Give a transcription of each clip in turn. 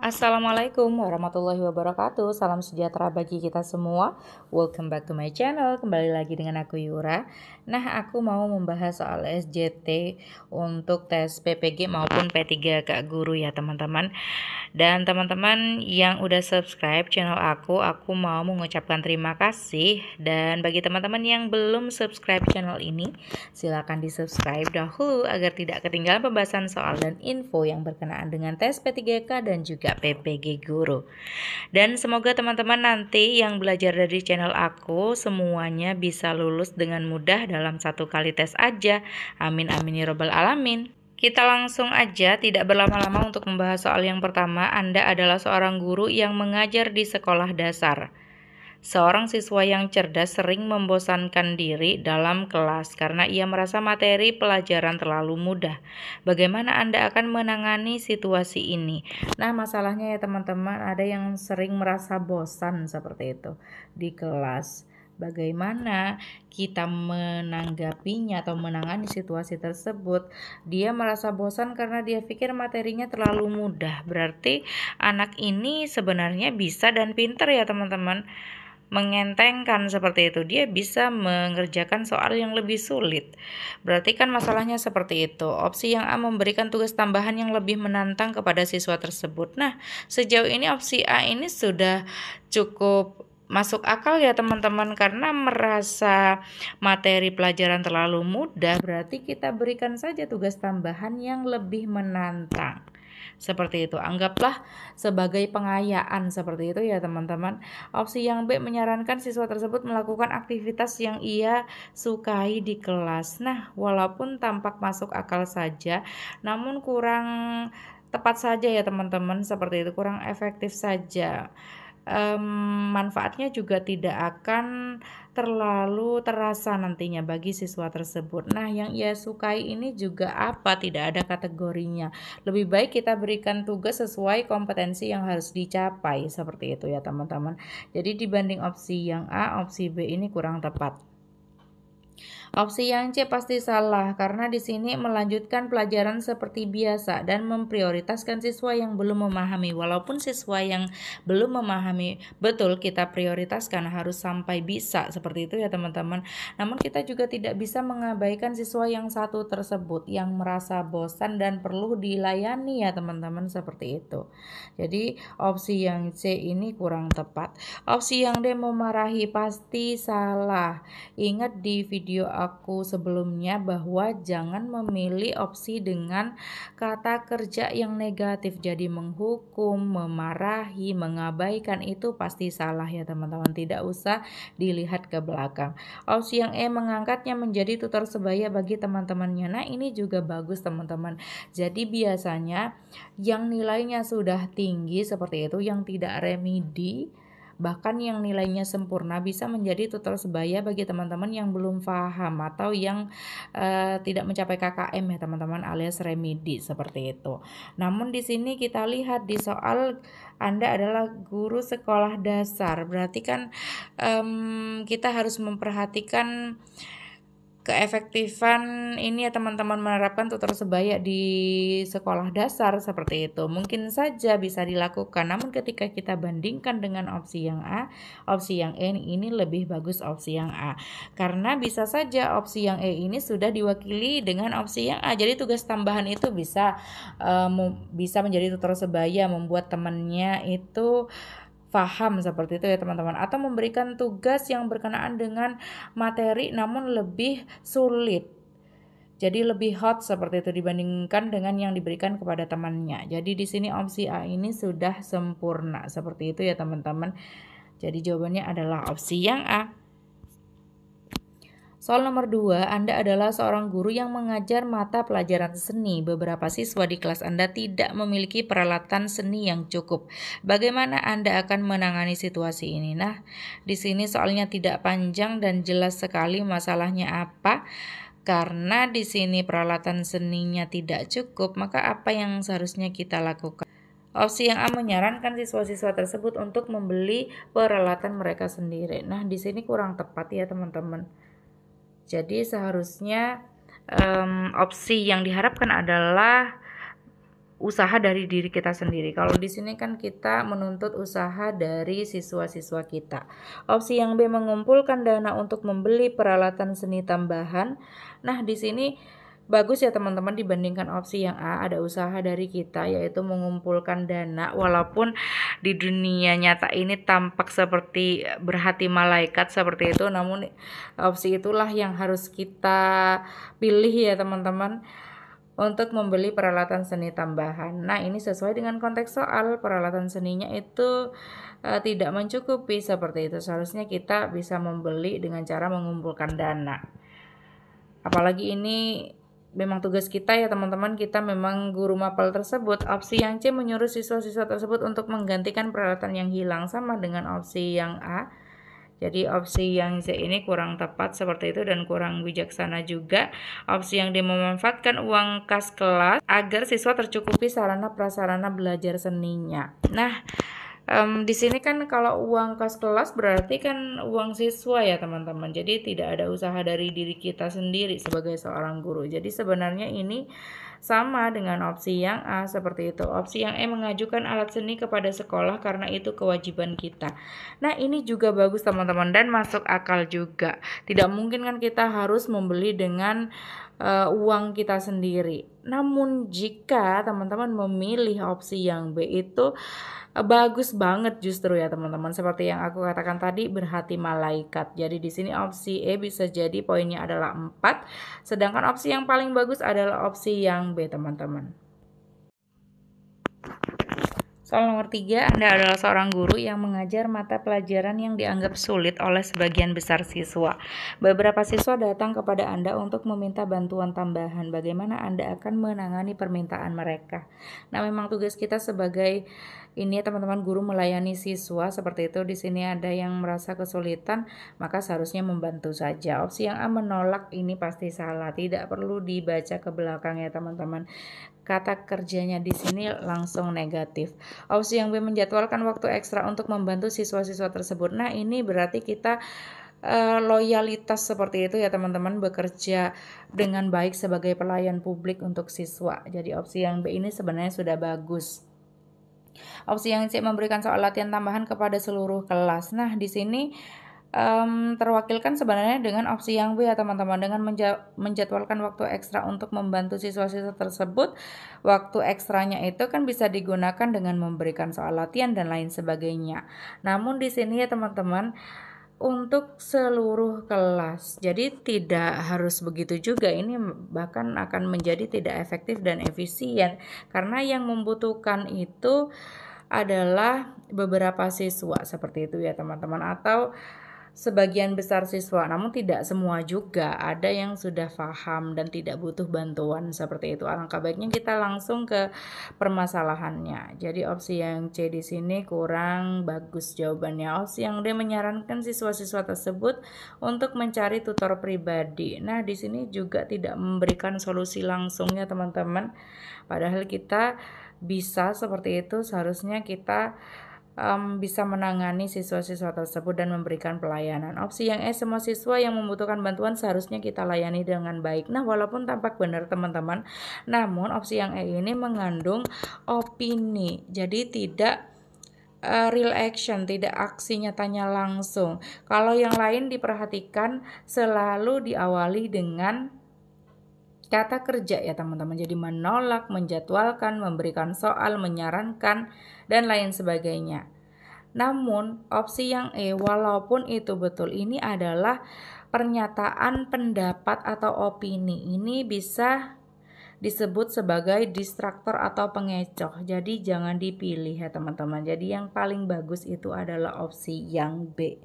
Assalamualaikum warahmatullahi wabarakatuh. Salam sejahtera bagi kita semua. Welcome back to my channel. Kembali lagi dengan aku Yura. Nah, aku mau membahas soal SJT untuk tes PPG maupun P3 Kak Guru ya teman-teman. Dan teman-teman yang udah subscribe channel aku mau mengucapkan terima kasih. Dan bagi teman-teman yang belum subscribe channel ini, silakan di subscribe dahulu agar tidak ketinggalan pembahasan soal dan info yang berkenaan dengan tes P3K dan juga PPG Guru. Dan semoga teman-teman nanti yang belajar dari channel aku semuanya bisa lulus dengan mudah dalam satu kali tes aja. Amin amin ya robbal alamin. Kita langsung aja, tidak berlama-lama untuk membahas soal yang pertama. Anda adalah seorang guru yang mengajar di sekolah dasar. Seorang siswa yang cerdas sering membosankan diri dalam kelas karena ia merasa materi pelajaran terlalu mudah. Bagaimana Anda akan menangani situasi ini? Nah, masalahnya ya teman-teman, ada yang sering merasa bosan seperti itu di kelas. Bagaimana kita menanggapinya atau menangani situasi tersebut? Dia merasa bosan karena dia pikir materinya terlalu mudah. Berarti anak ini sebenarnya bisa dan pintar ya teman-teman. Mengentengkan seperti itu, dia bisa mengerjakan soal yang lebih sulit. Berarti kan masalahnya seperti itu. Opsi yang A memberikan tugas tambahan yang lebih menantang kepada siswa tersebut. Nah, sejauh ini opsi A ini sudah cukup masuk akal ya teman-teman, karena merasa materi pelajaran terlalu mudah, berarti kita berikan saja tugas tambahan yang lebih menantang. Seperti itu, anggaplah sebagai pengayaan seperti itu ya teman-teman. Opsi yang B menyarankan siswa tersebut melakukan aktivitas yang ia sukai di kelas. Nah, walaupun tampak masuk akal saja, namun kurang tepat saja ya teman-teman, seperti itu, kurang efektif saja. Manfaatnya juga tidak akan terlalu terasa nantinya bagi siswa tersebut. Nah, yang ia sukai ini juga apa? Tidak ada kategorinya. Lebih baik kita berikan tugas sesuai kompetensi yang harus dicapai, seperti itu ya teman-teman. Jadi dibanding opsi yang A, opsi B ini kurang tepat. Opsi yang C pasti salah karena di sini melanjutkan pelajaran seperti biasa dan memprioritaskan siswa yang belum memahami. Walaupun siswa yang belum memahami betul kita prioritaskan harus sampai bisa, seperti itu ya teman-teman. Namun kita juga tidak bisa mengabaikan siswa yang satu tersebut yang merasa bosan dan perlu dilayani ya teman-teman, seperti itu. Jadi opsi yang C ini kurang tepat. Opsi yang D memarahi pasti salah. Ingat di video aku sebelumnya bahwa jangan memilih opsi dengan kata kerja yang negatif. Jadi menghukum, memarahi, mengabaikan itu pasti salah ya teman-teman. Tidak usah dilihat ke belakang. Opsi yang E mengangkatnya menjadi tutor sebaya bagi teman-temannya. Nah, ini juga bagus teman-teman. Jadi biasanya yang nilainya sudah tinggi seperti itu, yang tidak remedi, bahkan yang nilainya sempurna, bisa menjadi tutor sebaya bagi teman-teman yang belum paham atau yang tidak mencapai KKM ya teman-teman, alias remedi, seperti itu. Namun di sini kita lihat di soal Anda adalah guru sekolah dasar, berarti kan kita harus memperhatikan keefektifan ini ya teman-teman, menerapkan tutor sebaya di sekolah dasar seperti itu. Mungkin saja bisa dilakukan, namun ketika kita bandingkan dengan opsi yang A, opsi yang E ini lebih bagus opsi yang A. Karena bisa saja opsi yang E ini sudah diwakili dengan opsi yang A. Jadi tugas tambahan itu bisa menjadi tutor sebaya, membuat temannya itu paham, seperti itu ya teman-teman, atau memberikan tugas yang berkenaan dengan materi namun lebih sulit, jadi lebih hot seperti itu dibandingkan dengan yang diberikan kepada temannya. Jadi di sini opsi A ini sudah sempurna, seperti itu ya teman-teman. Jadi jawabannya adalah opsi yang A. Soal nomor 2, Anda adalah seorang guru yang mengajar mata pelajaran seni. Beberapa siswa di kelas Anda tidak memiliki peralatan seni yang cukup. Bagaimana Anda akan menangani situasi ini? Nah, di sini soalnya tidak panjang dan jelas sekali masalahnya apa. Karena di sini peralatan seninya tidak cukup, maka apa yang seharusnya kita lakukan? Opsi yang A menyarankan siswa-siswa tersebut untuk membeli peralatan mereka sendiri. Nah, di sini kurang tepat ya teman-teman. Jadi seharusnya opsi yang diharapkan adalah usaha dari diri kita sendiri. Kalau di sini kan kita menuntut usaha dari siswa-siswa kita. Opsi yang B, mengumpulkan dana untuk membeli peralatan seni tambahan. Nah, di sini bagus ya teman-teman dibandingkan opsi yang A, ada usaha dari kita yaitu mengumpulkan dana, walaupun di dunia nyata ini tampak seperti berhati malaikat seperti itu, namun opsi itulah yang harus kita pilih ya teman-teman, untuk membeli peralatan seni tambahan. Nah, ini sesuai dengan konteks soal, peralatan seninya itu tidak mencukupi seperti itu. Seharusnya kita bisa membeli dengan cara mengumpulkan dana. Apalagi ini memang tugas kita ya teman-teman, kita memang guru mapel tersebut. Opsi yang C, menyuruh siswa-siswa tersebut untuk menggantikan peralatan yang hilang, sama dengan opsi yang A. Jadi opsi yang C ini kurang tepat seperti itu dan kurang bijaksana juga. Opsi yang D, memanfaatkan uang kas kelas agar siswa tercukupi sarana prasarana belajar seninya. Nah, di sini kan kalau uang kas kelas berarti kan uang siswa ya teman-teman. Jadi tidak ada usaha dari diri kita sendiri sebagai seorang guru. Jadi sebenarnya ini sama dengan opsi yang A seperti itu. Opsi yang E, mengajukan alat seni kepada sekolah karena itu kewajiban kita. Nah, ini juga bagus teman-teman dan masuk akal juga. Tidak mungkin kan kita harus membeli dengan uang kita sendiri. Namun jika teman-teman memilih opsi yang B itu bagus banget justru ya teman-teman, seperti yang aku katakan tadi, berhati malaikat. Jadi di sini opsi E bisa jadi poinnya adalah 4, sedangkan opsi yang paling bagus adalah opsi yang B teman-teman. Soal nomor 3, Anda adalah seorang guru yang mengajar mata pelajaran yang dianggap sulit oleh sebagian besar siswa. Beberapa siswa datang kepada Anda untuk meminta bantuan tambahan. Bagaimana Anda akan menangani permintaan mereka? Nah, memang tugas kita sebagai ini ya teman-teman, guru melayani siswa seperti itu. Di sini ada yang merasa kesulitan, maka seharusnya membantu saja. Opsi yang A, menolak, ini pasti salah. Tidak perlu dibaca ke belakang ya teman-teman. Kata kerjanya di sini langsung negatif. Opsi yang B, menjadwalkan waktu ekstra untuk membantu siswa-siswa tersebut. Nah, ini berarti kita loyalitas seperti itu ya teman-teman, bekerja dengan baik sebagai pelayan publik untuk siswa. Jadi opsi yang B ini sebenarnya sudah bagus. Opsi yang C, memberikan soal latihan tambahan kepada seluruh kelas. Nah, di sini terwakilkan sebenarnya dengan opsi yang B ya teman-teman, dengan menjadwalkan waktu ekstra untuk membantu siswa-siswa tersebut. Waktu ekstranya itu kan bisa digunakan dengan memberikan soal latihan dan lain sebagainya. Namun di sini ya teman-teman, untuk seluruh kelas. Jadi tidak harus begitu juga. Ini bahkan akan menjadi tidak efektif dan efisien karena yang membutuhkan itu adalah beberapa siswa seperti itu ya teman-teman, atau sebagian besar siswa, namun tidak semua juga. Ada yang sudah paham dan tidak butuh bantuan seperti itu. Alangkah baiknya kita langsung ke permasalahannya. Jadi opsi yang C di sini kurang bagus jawabannya. Opsi yang D, menyarankan siswa-siswa tersebut untuk mencari tutor pribadi. Nah, di sini juga tidak memberikan solusi langsung ya teman-teman. Padahal kita bisa seperti itu, seharusnya kita bisa menangani siswa-siswa tersebut dan memberikan pelayanan. Opsi yang E, semua siswa yang membutuhkan bantuan seharusnya kita layani dengan baik. Nah, walaupun tampak benar teman-teman, namun opsi yang E ini mengandung opini. Jadi tidak real action, tidak aksi nyatanya langsung. Kalau yang lain diperhatikan selalu diawali dengan kata kerja ya teman-teman. Jadi menolak, menjadwalkan, memberikan soal, menyarankan, dan lain sebagainya. Namun opsi yang E, walaupun itu betul, ini adalah pernyataan pendapat atau opini. Ini bisa disebut sebagai distraktor atau pengecoh. Jadi jangan dipilih ya teman-teman. Jadi yang paling bagus itu adalah opsi yang B.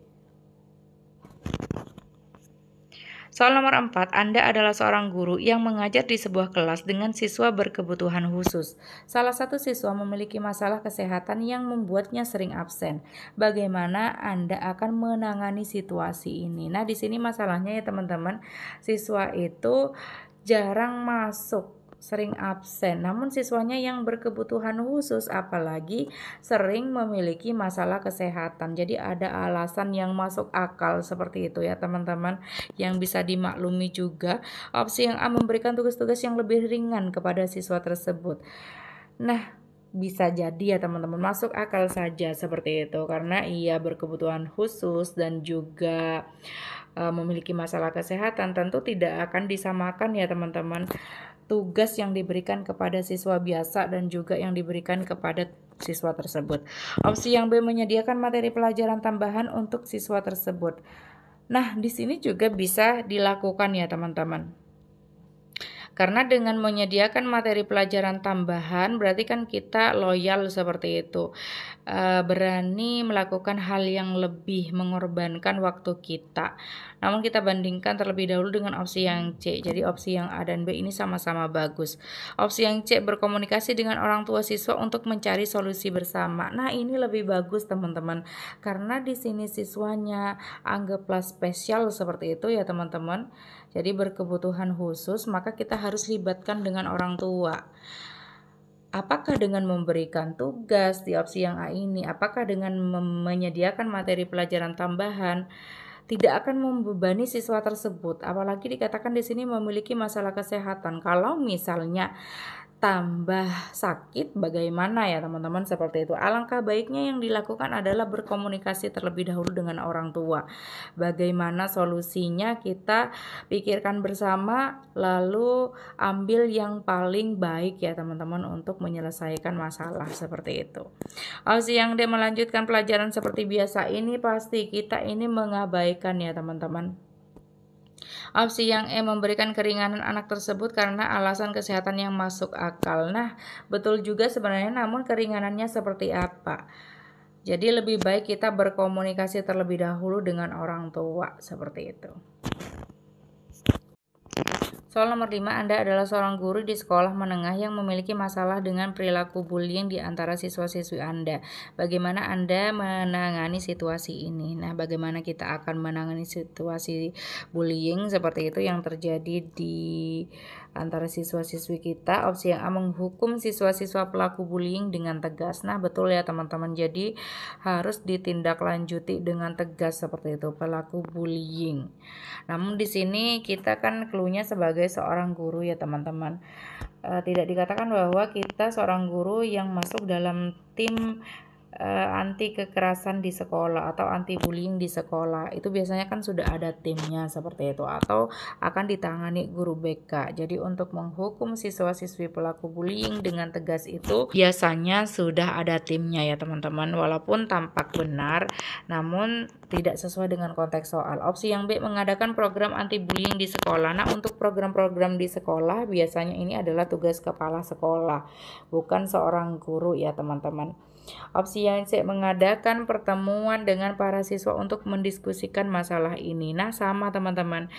Soal nomor 4, Anda adalah seorang guru yang mengajar di sebuah kelas dengan siswa berkebutuhan khusus. Salah satu siswa memiliki masalah kesehatan yang membuatnya sering absen. Bagaimana Anda akan menangani situasi ini? Nah, di sini masalahnya ya teman-teman, siswa itu jarang masuk, sering absen. Namun siswanya yang berkebutuhan khusus apalagi sering memiliki masalah kesehatan. Jadi ada alasan yang masuk akal seperti itu ya teman-teman, yang bisa dimaklumi juga. Opsi yang A, memberikan tugas-tugas yang lebih ringan kepada siswa tersebut. Nah, bisa jadi ya teman-teman, masuk akal saja seperti itu karena ia berkebutuhan khusus dan juga memiliki masalah kesehatan. Tentu tidak akan disamakan ya teman-teman tugas yang diberikan kepada siswa biasa dan juga yang diberikan kepada siswa tersebut. Opsi yang B, menyediakan materi pelajaran tambahan untuk siswa tersebut. Nah, di sini juga bisa dilakukan ya teman-teman. Karena dengan menyediakan materi pelajaran tambahan berarti kan kita loyal seperti itu. Berani melakukan hal yang lebih mengorbankan waktu kita. Namun kita bandingkan terlebih dahulu dengan opsi yang C. Jadi opsi yang A dan B ini sama-sama bagus. Opsi yang C, berkomunikasi dengan orang tua siswa untuk mencari solusi bersama. Nah, ini lebih bagus teman-teman. Karena di sini siswanya anggaplah spesial seperti itu ya teman-teman. Jadi berkebutuhan khusus, maka kita harus libatkan dengan orang tua. Apakah dengan memberikan tugas di opsi yang A ini, apakah dengan menyediakan materi pelajaran tambahan, tidak akan membebani siswa tersebut. Apalagi dikatakan di sini memiliki masalah kesehatan. Kalau misalnya tambah sakit, bagaimana ya teman-teman, seperti itu. Alangkah baiknya yang dilakukan adalah berkomunikasi terlebih dahulu dengan orang tua. Bagaimana solusinya kita pikirkan bersama, lalu ambil yang paling baik ya teman-teman untuk menyelesaikan masalah seperti itu. Opsi yang D, melanjutkan pelajaran seperti biasa, ini pasti kita ini mengabaikan ya teman-teman. Opsi yang E, memberikan keringanan anak tersebut karena alasan kesehatan yang masuk akal. Nah, betul juga sebenarnya, namun keringanannya seperti apa? Jadi lebih baik kita berkomunikasi terlebih dahulu dengan orang tua seperti itu. Soal nomor 5, Anda adalah seorang guru di sekolah menengah yang memiliki masalah dengan perilaku bullying di antara siswa-siswi Anda. Bagaimana Anda menangani situasi ini? Nah, bagaimana kita akan menangani situasi bullying seperti itu yang terjadi di antara siswa-siswi kita? Opsi yang A, menghukum siswa-siswa pelaku bullying dengan tegas. Nah, betul ya teman-teman. Jadi harus ditindaklanjuti dengan tegas seperti itu pelaku bullying. Namun di sini kita kan cluenya sebagai seorang guru ya teman-teman. Tidak dikatakan bahwa kita seorang guru yang masuk dalam tim anti kekerasan di sekolah atau anti bullying di sekolah. Itu biasanya kan sudah ada timnya seperti itu, atau akan ditangani guru BK. Jadi untuk menghukum siswa-siswi pelaku bullying dengan tegas itu biasanya sudah ada timnya ya teman-teman. Walaupun tampak benar, namun tidak sesuai dengan konteks soal. Opsi yang B, mengadakan program anti bullying di sekolah. Nah, untuk program-program di sekolah biasanya ini adalah tugas kepala sekolah, bukan seorang guru ya teman-teman. Opsi yang C, mengadakan pertemuan dengan para siswa untuk mendiskusikan masalah ini. Nah, sama teman-teman.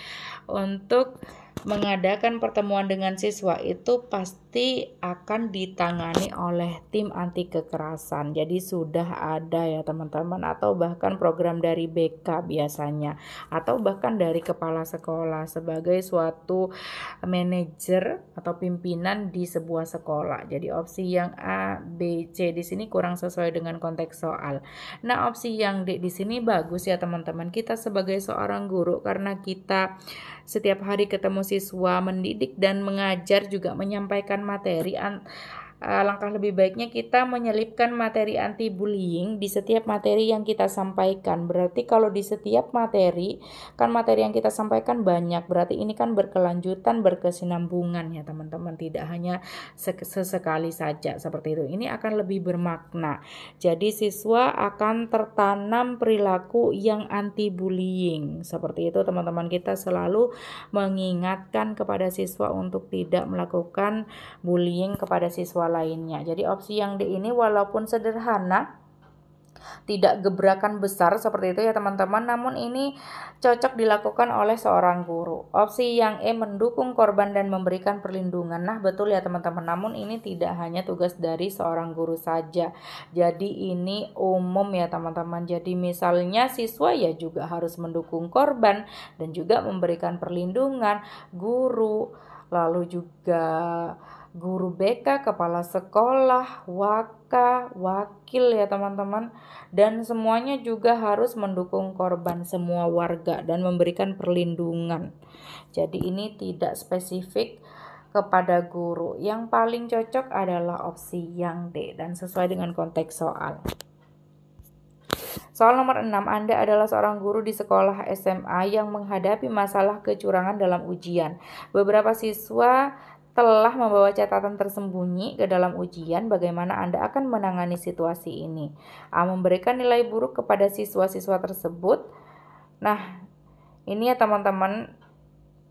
Untuk mengadakan pertemuan dengan siswa itu pasti akan ditangani oleh tim anti kekerasan. Jadi sudah ada ya teman-teman, atau bahkan program dari BK biasanya, atau bahkan dari kepala sekolah sebagai suatu manajer atau pimpinan di sebuah sekolah. Jadi opsi yang A, B, C di sini kurang sesuai dengan konteks soal. Nah, opsi yang D di sini bagus ya teman-teman. Kita sebagai seorang guru, karena kita setiap hari ketemu siswa, mendidik dan mengajar, juga menyampaikan materi, langkah lebih baiknya kita menyelipkan materi anti bullying di setiap materi yang kita sampaikan. Berarti kalau di setiap materi, kan materi yang kita sampaikan banyak, berarti ini kan berkelanjutan, berkesinambungan ya teman-teman, tidak hanya sesekali saja seperti itu. Ini akan lebih bermakna. Jadi siswa akan tertanam perilaku yang anti bullying. Seperti itu teman-teman, kita selalu mengingatkan kepada siswa untuk tidak melakukan bullying kepada siswa lainnya. Jadi opsi yang D ini walaupun sederhana, tidak gebrakan besar seperti itu ya teman-teman, namun ini cocok dilakukan oleh seorang guru. Opsi yang E, mendukung korban dan memberikan perlindungan. Nah, betul ya teman-teman, namun ini tidak hanya tugas dari seorang guru saja. Jadi ini umum ya teman-teman. Jadi misalnya siswa ya juga harus mendukung korban dan juga memberikan perlindungan, guru, lalu juga guru BK, kepala sekolah, wakil ya teman-teman, dan semuanya juga harus mendukung korban, semua warga, dan memberikan perlindungan. Jadi ini tidak spesifik kepada guru. Yang paling cocok adalah opsi yang D dan sesuai dengan konteks soal. Soal nomor 6, Anda adalah seorang guru di sekolah SMA yang menghadapi masalah kecurangan dalam ujian. Beberapa siswa telah membawa catatan tersembunyi ke dalam ujian. Bagaimana Anda akan menangani situasi ini? A. Memberikan nilai buruk kepada siswa-siswa tersebut. Nah, ini ya teman-teman,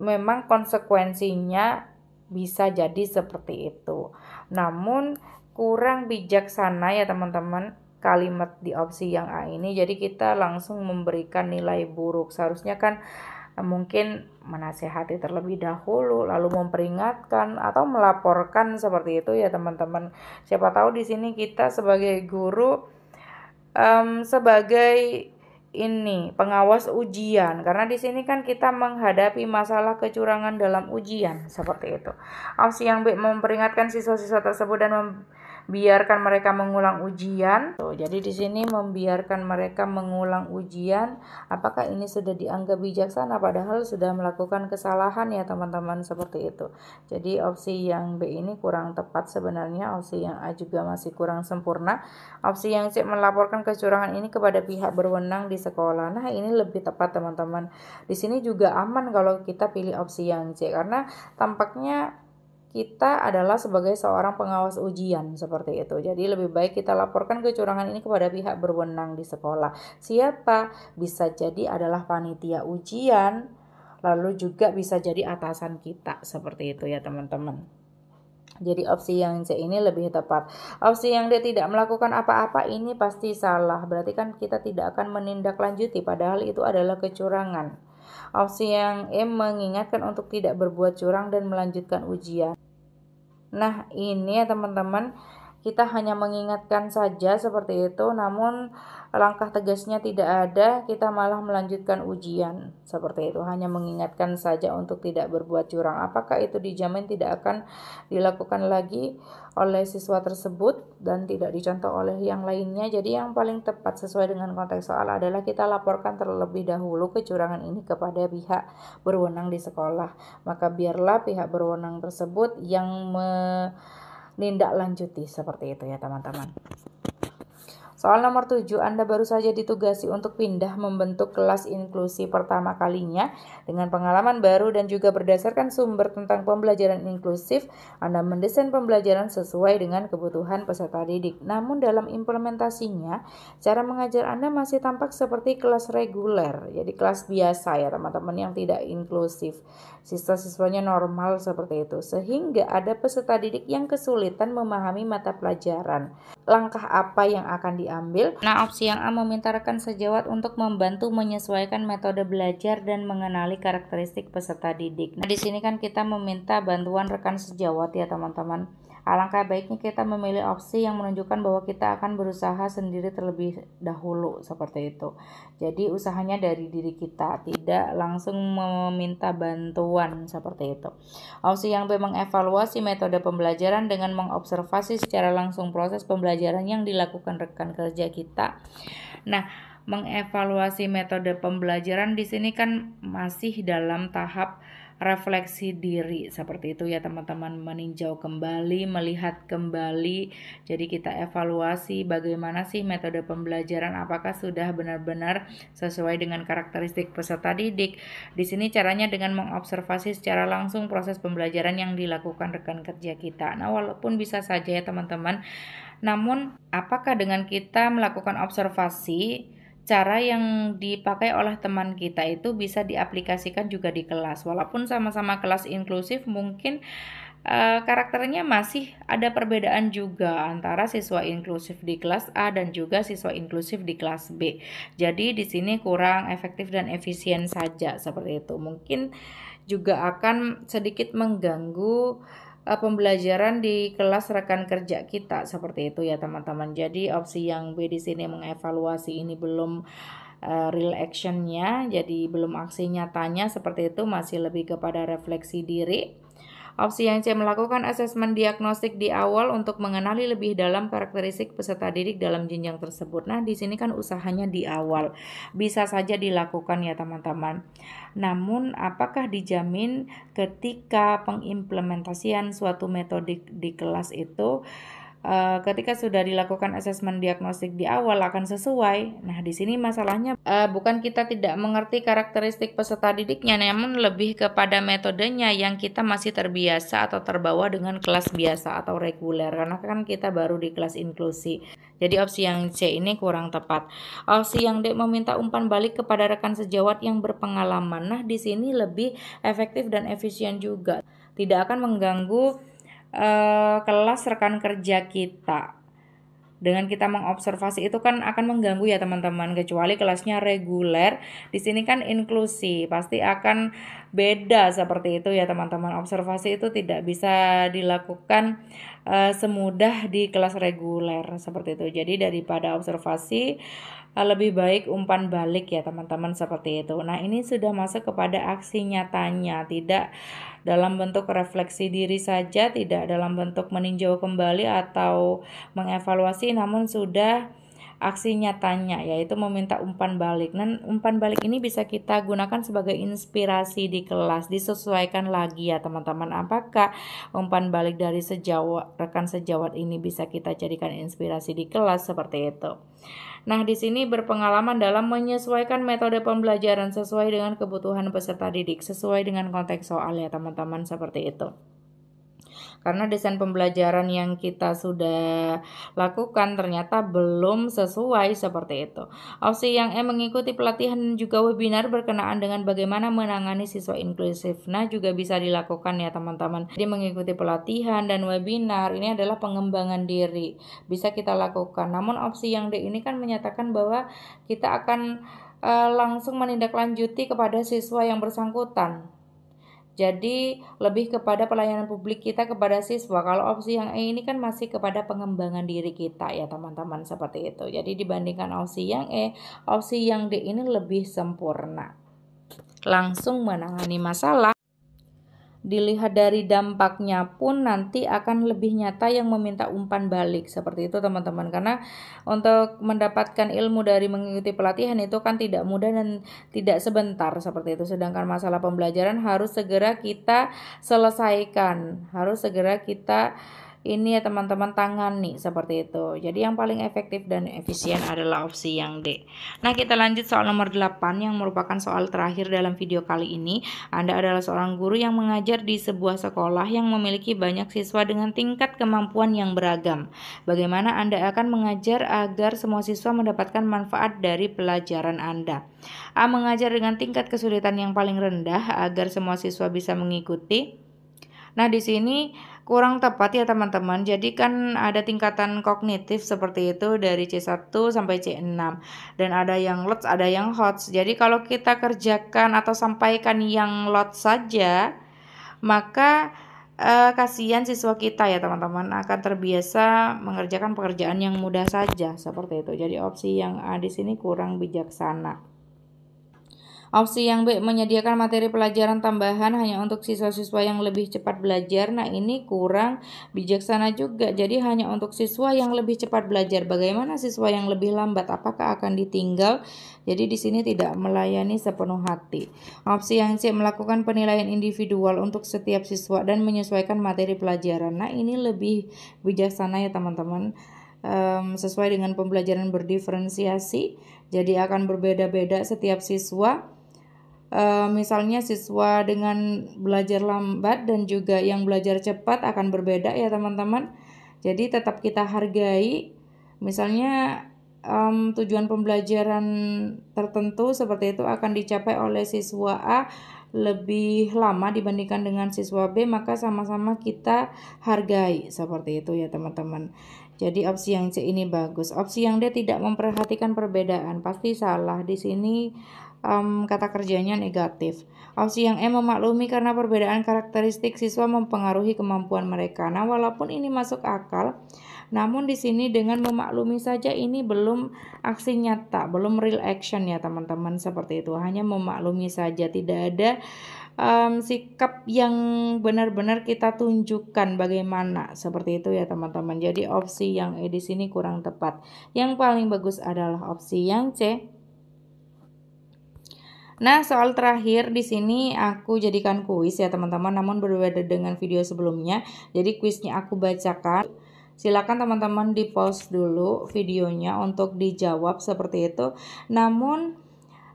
memang konsekuensinya bisa jadi seperti itu. Namun kurang bijaksana ya teman-teman kalimat di opsi yang A ini. Jadi kita langsung memberikan nilai buruk. Seharusnya kan mungkin menasehati terlebih dahulu, lalu memperingatkan atau melaporkan seperti itu ya teman-teman. Siapa tahu di sini kita sebagai guru sebagai ini pengawas ujian, karena di sini kan kita menghadapi masalah kecurangan dalam ujian seperti itu. Opsi yang B, memperingatkan siswa-siswa tersebut dan membiarkan mereka mengulang ujian. Jadi di sini membiarkan mereka mengulang ujian, apakah ini sudah dianggap bijaksana padahal sudah melakukan kesalahan ya teman-teman, seperti itu. Jadi opsi yang B ini kurang tepat sebenarnya, opsi yang A juga masih kurang sempurna. Opsi yang C, melaporkan kecurangan ini kepada pihak berwenang di sekolah. Nah, ini lebih tepat teman-teman. Di sini juga aman kalau kita pilih opsi yang C, karena tampaknya kita adalah sebagai seorang pengawas ujian seperti itu. Jadi lebih baik kita laporkan kecurangan ini kepada pihak berwenang di sekolah. Siapa? Bisa jadi adalah panitia ujian, lalu juga bisa jadi atasan kita, seperti itu ya teman-teman. Jadi opsi yang C ini lebih tepat. Opsi yang D, tidak melakukan apa-apa, ini pasti salah. Berarti kan kita tidak akan menindaklanjuti padahal itu adalah kecurangan. Opsi yang E, mengingatkan untuk tidak berbuat curang dan melanjutkan ujian. Nah, ini ya teman-teman, kita hanya mengingatkan saja seperti itu, namun langkah tegasnya tidak ada, kita malah melanjutkan ujian seperti itu, hanya mengingatkan saja untuk tidak berbuat curang. Apakah itu dijamin tidak akan dilakukan lagi oleh siswa tersebut dan tidak dicontoh oleh yang lainnya? Jadi yang paling tepat sesuai dengan konteks soal adalah kita laporkan terlebih dahulu kecurangan ini kepada pihak berwenang di sekolah. Maka biarlah pihak berwenang tersebut yang menindaklanjuti, seperti itu ya teman-teman. Soal nomor 7, Anda baru saja ditugasi untuk pindah membentuk kelas inklusi pertama kalinya. Dengan pengalaman baru dan juga berdasarkan sumber tentang pembelajaran inklusif, Anda mendesain pembelajaran sesuai dengan kebutuhan peserta didik. Namun dalam implementasinya, cara mengajar Anda masih tampak seperti kelas reguler, jadi kelas biasa ya teman-teman, yang tidak inklusif. Siswa-siswanya normal seperti itu, sehingga ada peserta didik yang kesulitan memahami mata pelajaran. Langkah apa yang akan diambil? Nah, opsi yang A, meminta rekan sejawat untuk membantu menyesuaikan metode belajar dan mengenali karakteristik peserta didik. Nah, di sini kan kita meminta bantuan rekan sejawat ya teman-teman. Alangkah baiknya kita memilih opsi yang menunjukkan bahwa kita akan berusaha sendiri terlebih dahulu, seperti itu. Jadi usahanya dari diri kita, tidak langsung meminta bantuan, seperti itu. Opsi yang B, mengevaluasi metode pembelajaran dengan mengobservasi secara langsung proses pembelajaran yang dilakukan rekan kerja kita. Nah, mengevaluasi metode pembelajaran di sini kan masih dalam tahap refleksi diri, seperti itu ya teman-teman, meninjau kembali, melihat kembali. Jadi kita evaluasi bagaimana sih metode pembelajaran, apakah sudah benar-benar sesuai dengan karakteristik peserta didik. Di sini caranya dengan mengobservasi secara langsung proses pembelajaran yang dilakukan rekan kerja kita. Nah, walaupun bisa saja ya teman-teman, namun apakah dengan kita melakukan observasi, cara yang dipakai oleh teman kita itu bisa diaplikasikan juga di kelas. Walaupun sama-sama kelas inklusif, mungkin karakternya masih ada perbedaan juga antara siswa inklusif di kelas A dan juga siswa inklusif di kelas B. Jadi di sini kurang efektif dan efisien saja, seperti itu. Mungkin juga akan sedikit mengganggu pembelajaran di kelas rekan kerja kita, seperti itu ya teman-teman. Jadi opsi yang B di sini, mengevaluasi, ini belum real actionnya, jadi belum aksi nyatanya, seperti itu, masih lebih kepada refleksi diri. Opsi yang C, melakukan asesmen diagnostik di awal untuk mengenali lebih dalam karakteristik peserta didik dalam jenjang tersebut. Nah, di sini kan usahanya di awal. Bisa saja dilakukan ya teman-teman. Namun, apakah dijamin ketika pengimplementasian suatu metode di kelas itu ketika sudah dilakukan asesmen diagnostik di awal akan sesuai? Nah, di sini masalahnya bukan kita tidak mengerti karakteristik peserta didiknya, namun lebih kepada metodenya yang kita masih terbiasa atau terbawa dengan kelas biasa atau reguler, karena kan kita baru di kelas inklusi. Jadi opsi yang C ini kurang tepat. Opsi yang D, meminta umpan balik kepada rekan sejawat yang berpengalaman. Nah, di sini lebih efektif dan efisien juga. Tidak akan mengganggu kelas rekan kerja kita. Dengan kita mengobservasi itu kan akan mengganggu ya teman-teman, kecuali kelasnya reguler. Di sini kan inklusi, pasti akan beda seperti itu ya teman-teman. Observasi itu tidak bisa dilakukan semudah di kelas reguler seperti itu. Jadi daripada observasi lebih baik umpan balik ya teman-teman, seperti itu. Nah, ini sudah masuk kepada aksi nyatanya, tidak dalam bentuk refleksi diri saja, tidak dalam bentuk meninjau kembali atau mengevaluasi, namun sudah aksi nyatanya, yaitu meminta umpan balik. Dan umpan balik ini bisa kita gunakan sebagai inspirasi di kelas. Disesuaikan lagi ya teman-teman, apakah umpan balik dari rekan sejawat ini bisa kita jadikan inspirasi di kelas, seperti itu. Nah, di sini berpengalaman dalam menyesuaikan metode pembelajaran sesuai dengan kebutuhan peserta didik, sesuai dengan konteks soal ya teman-teman, seperti itu. Karena desain pembelajaran yang kita sudah lakukan ternyata belum sesuai, seperti itu. Opsi yang E, mengikuti pelatihan dan juga webinar berkenaan dengan bagaimana menangani siswa inklusif. Nah, juga bisa dilakukan ya teman-teman. Jadi mengikuti pelatihan dan webinar ini adalah pengembangan diri, bisa kita lakukan. Namun opsi yang D ini kan menyatakan bahwa kita akan langsung menindaklanjuti kepada siswa yang bersangkutan. Jadi lebih kepada pelayanan publik kita kepada siswa. Kalau opsi yang E ini kan masih kepada pengembangan diri kita ya teman-teman, seperti itu. Jadi dibandingkan opsi yang E, opsi yang D ini lebih sempurna. Langsung menangani masalah. Dilihat dari dampaknya pun nanti akan lebih nyata yang meminta umpan balik, seperti itu teman-teman. Karena untuk mendapatkan ilmu dari mengikuti pelatihan itu kan tidak mudah dan tidak sebentar, seperti itu. Sedangkan masalah pembelajaran harus segera kita selesaikan, harus segera kita ini ya teman-teman tangani, seperti itu. Jadi yang paling efektif dan efisien adalah opsi yang D. Nah, kita lanjut soal nomor 8 yang merupakan soal terakhir dalam video kali ini. Anda adalah seorang guru yang mengajar di sebuah sekolah yang memiliki banyak siswa dengan tingkat kemampuan yang beragam. Bagaimana Anda akan mengajar agar semua siswa mendapatkan manfaat dari pelajaran Anda? A, mengajar dengan tingkat kesulitan yang paling rendah agar semua siswa bisa mengikuti. Nah, di sini kurang tepat ya teman-teman. Jadi kan ada tingkatan kognitif seperti itu dari C1 sampai C6. Dan ada yang LOTS, ada yang HOTS. Jadi kalau kita kerjakan atau sampaikan yang LOTS saja, maka kasihan siswa kita ya teman-teman, akan terbiasa mengerjakan pekerjaan yang mudah saja, seperti itu. Jadi opsi yang A di sini kurang bijaksana. Opsi yang B, menyediakan materi pelajaran tambahan hanya untuk siswa-siswa yang lebih cepat belajar. Nah, ini kurang bijaksana juga. Jadi hanya untuk siswa yang lebih cepat belajar. Bagaimana siswa yang lebih lambat? Apakah akan ditinggal? Jadi di sini tidak melayani sepenuh hati. Opsi yang C, melakukan penilaian individual untuk setiap siswa dan menyesuaikan materi pelajaran. Nah, ini lebih bijaksana ya teman-teman. Sesuai dengan pembelajaran berdiferensiasi. Jadi akan berbeda-beda setiap siswa. Misalnya siswa dengan belajar lambat dan juga yang belajar cepat akan berbeda ya teman-teman. Jadi tetap kita hargai. Misalnya tujuan pembelajaran tertentu seperti itu akan dicapai oleh siswa A lebih lama dibandingkan dengan siswa B, maka sama-sama kita hargai, seperti itu ya teman-teman. Jadi opsi yang C ini bagus. Opsi yang D tidak memperhatikan perbedaan, pasti salah. Di sini kata kerjanya negatif. Opsi yang E, memaklumi karena perbedaan karakteristik siswa mempengaruhi kemampuan mereka. Nah, walaupun ini masuk akal, namun di sini dengan memaklumi saja ini belum aksi nyata, belum real action ya teman-teman, seperti itu. Hanya memaklumi saja, tidak ada sikap yang benar-benar kita tunjukkan bagaimana, seperti itu ya teman-teman. Jadi opsi yang E di sini kurang tepat. Yang paling bagus adalah opsi yang C. Nah, soal terakhir di sini aku jadikan kuis ya teman-teman, namun berbeda dengan video sebelumnya. Jadi kuisnya aku bacakan. Silakan teman-teman di pause dulu videonya untuk dijawab seperti itu. Namun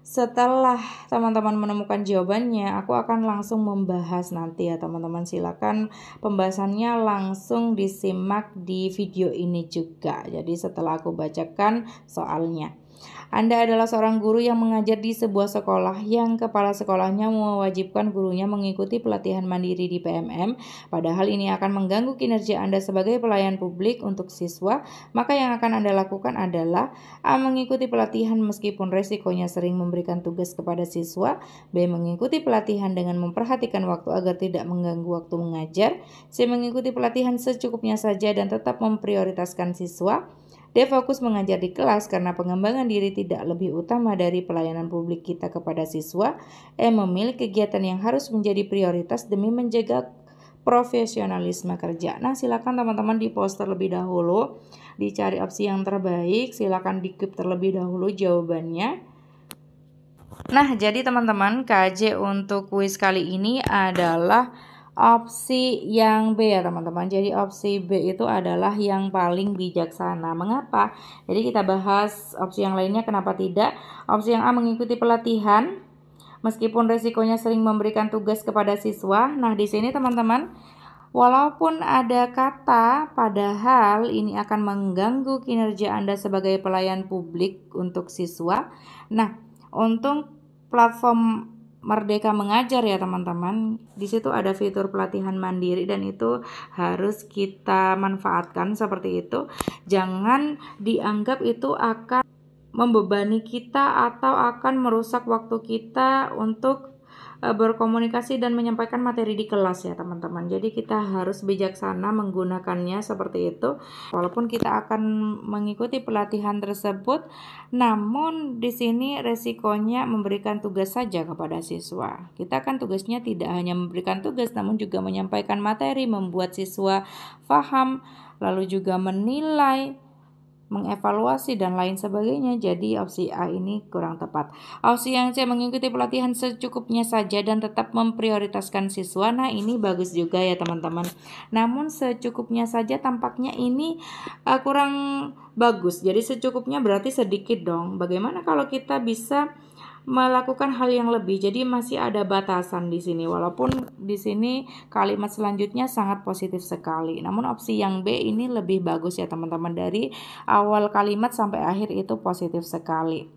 setelah teman-teman menemukan jawabannya, aku akan langsung membahas nanti ya teman-teman. Silakan pembahasannya langsung disimak di video ini juga. Jadi setelah aku bacakan soalnya. Anda adalah seorang guru yang mengajar di sebuah sekolah yang kepala sekolahnya mewajibkan gurunya mengikuti pelatihan mandiri di PMM. Padahal ini akan mengganggu kinerja Anda sebagai pelayan publik untuk siswa. Maka yang akan Anda lakukan adalah A. Mengikuti pelatihan meskipun resikonya sering memberikan tugas kepada siswa. B. Mengikuti pelatihan dengan memperhatikan waktu agar tidak mengganggu waktu mengajar. C. Mengikuti pelatihan secukupnya saja dan tetap memprioritaskan siswa. D. Fokus mengajar di kelas karena pengembangan diri tidak lebih utama dari pelayanan publik kita kepada siswa. E. Memilih kegiatan yang harus menjadi prioritas demi menjaga profesionalisme kerja. Nah, silakan teman-teman di pause terlebih dahulu, dicari opsi yang terbaik, silakan di-keep terlebih dahulu jawabannya. Nah, jadi teman-teman, KJ untuk kuis kali ini adalah opsi yang B ya teman-teman. Jadi opsi B itu adalah yang paling bijaksana. Mengapa? Jadi kita bahas opsi yang lainnya kenapa tidak. Opsi yang A, mengikuti pelatihan meskipun resikonya sering memberikan tugas kepada siswa. Nah, di sini teman-teman, walaupun ada kata padahal ini akan mengganggu kinerja Anda sebagai pelayan publik untuk siswa. Nah, untuk platform Merdeka Mengajar ya teman-teman, di situ ada fitur pelatihan mandiri dan itu harus kita manfaatkan seperti itu. Jangan dianggap itu akan membebani kita atau akan merusak waktu kita untuk berkomunikasi dan menyampaikan materi di kelas ya teman-teman. Jadi kita harus bijaksana menggunakannya seperti itu. Walaupun kita akan mengikuti pelatihan tersebut, namun di sini resikonya memberikan tugas saja kepada siswa. Kita kan tugasnya tidak hanya memberikan tugas, namun juga menyampaikan materi, membuat siswa paham, lalu juga menilai, mengevaluasi dan lain sebagainya. Jadi opsi A ini kurang tepat. Opsi yang C, mengikuti pelatihan secukupnya saja dan tetap memprioritaskan siswa. Nah, ini bagus juga ya teman-teman. Namun secukupnya saja tampaknya ini kurang bagus. Jadi secukupnya berarti sedikit dong. Bagaimana kalau kita bisa melakukan hal yang lebih? Jadi masih ada batasan di sini, walaupun di sini kalimat selanjutnya sangat positif sekali. Namun opsi yang B ini lebih bagus ya teman-teman. Dari awal kalimat sampai akhir itu positif sekali.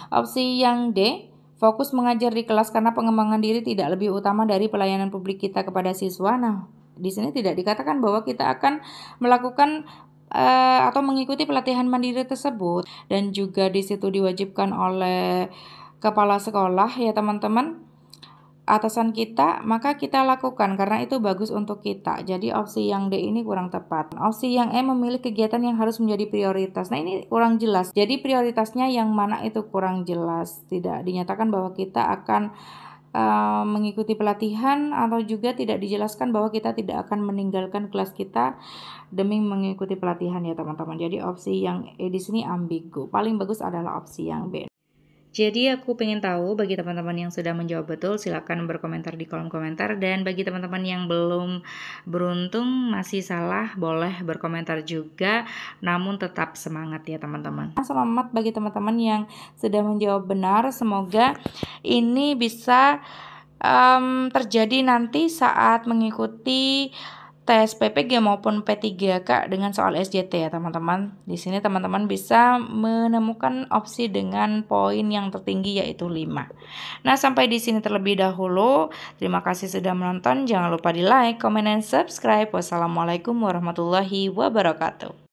Opsi yang D, fokus mengajar di kelas karena pengembangan diri tidak lebih utama dari pelayanan publik kita kepada siswa. Nah, di sini tidak dikatakan bahwa kita akan melakukan atau mengikuti pelatihan mandiri tersebut, dan juga di situ diwajibkan oleh kepala sekolah ya teman-teman, atasan kita, maka kita lakukan karena itu bagus untuk kita. Jadi opsi yang D ini kurang tepat. Opsi yang E, memilih kegiatan yang harus menjadi prioritas. Nah, ini kurang jelas. Jadi prioritasnya yang mana itu kurang jelas. Tidak dinyatakan bahwa kita akan mengikuti pelatihan, atau juga tidak dijelaskan bahwa kita tidak akan meninggalkan kelas kita demi mengikuti pelatihan ya teman-teman. Jadi opsi yang E di sini ambigu. Paling bagus adalah opsi yang B. Jadi aku pengen tahu bagi teman-teman yang sudah menjawab betul, silakan berkomentar di kolom komentar, dan bagi teman-teman yang belum beruntung masih salah boleh berkomentar juga, namun tetap semangat ya teman-teman. Selamat bagi teman-teman yang sudah menjawab benar. Semoga ini bisa terjadi nanti saat mengikuti tes PPG maupun P3K dengan soal SJT ya teman-teman. Di sini teman-teman bisa menemukan opsi dengan poin yang tertinggi yaitu 5. Nah, sampai di sini terlebih dahulu. Terima kasih sudah menonton. Jangan lupa di like, comment, dan subscribe. Wassalamualaikum warahmatullahi wabarakatuh.